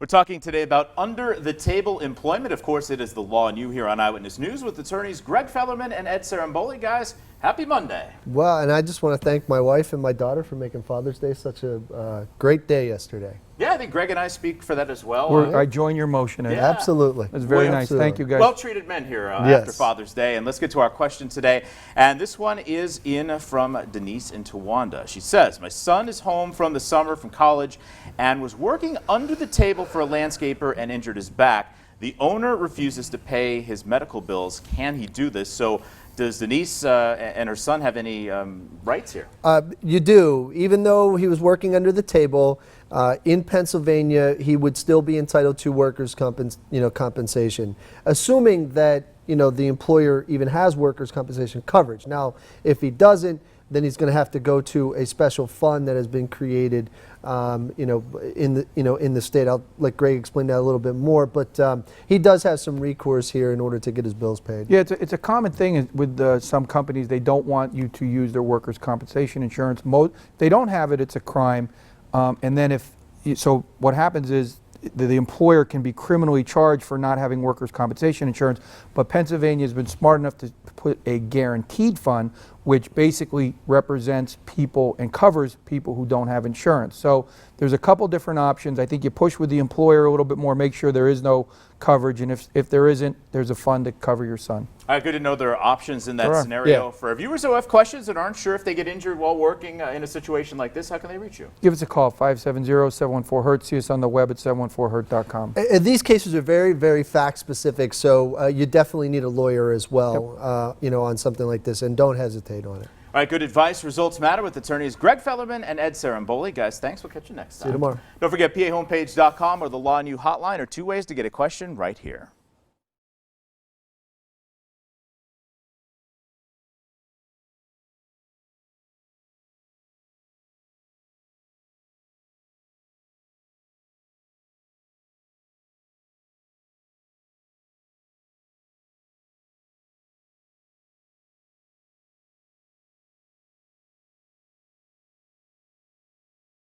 We're talking today about under-the-table employment. Of course, it is the law and you here on Eyewitness News with attorneys Greg Fellerman and Ed Saramboli. Guys, happy Monday. Well, and I just want to thank my wife and my daughter for making Father's Day such a great day yesterday. Yeah, I think Greg and I speak for that as well. I join your motion, Ed. Yeah. Absolutely. That's very nice. Absolutely. Thank you, guys. Well-treated men here after Father's Day. And let's get to our question today. And this one is in from Denise in Towanda. She says, my son is home from the summer from college and was working under the table for a landscaper and injured his back. The owner refuses to pay his medical bills. Can he do this? So does Denise and her son have any rights here? You do. Even though he was working under the table, in Pennsylvania, he would still be entitled to workers' compensation, assuming that the employer even has workers' compensation coverage. Now, if he doesn't, then he's going to have to go to a special fund that has been created, in the state. I'll let Greg explain that a little bit more, but he does have some recourse here in order to get his bills paid. Yeah, it's a common thing with some companies. They don't want you to use their workers' compensation insurance. They don't have it. It's a crime. And then so what happens is the employer can be criminally charged for not having workers' compensation insurance, but Pennsylvania has been smart enough to put a guaranteed fund, which basically represents people and covers people who don't have insurance. So there's a couple different options. I think you push with the employer a little bit more, make sure there is no coverage, and if there isn't, there's a fund to cover your son. All right, good to know there are options in that scenario. Yeah. For viewers who have questions and aren't sure if they get injured while working in a situation like this, how can they reach you? Give us a call, 570-714-HURT. See us on the web at 714hurt.com. And these cases are very, very fact-specific, so you definitely need a lawyer as well, on something like this, and don't hesitate on it. All right, good advice. Results matter with attorneys Greg Fellerman and Ed Saramboli. Guys, thanks. We'll catch you next time. See you tomorrow. Don't forget, PAHomepage.com or the Law and You hotline are two ways to get a question right here.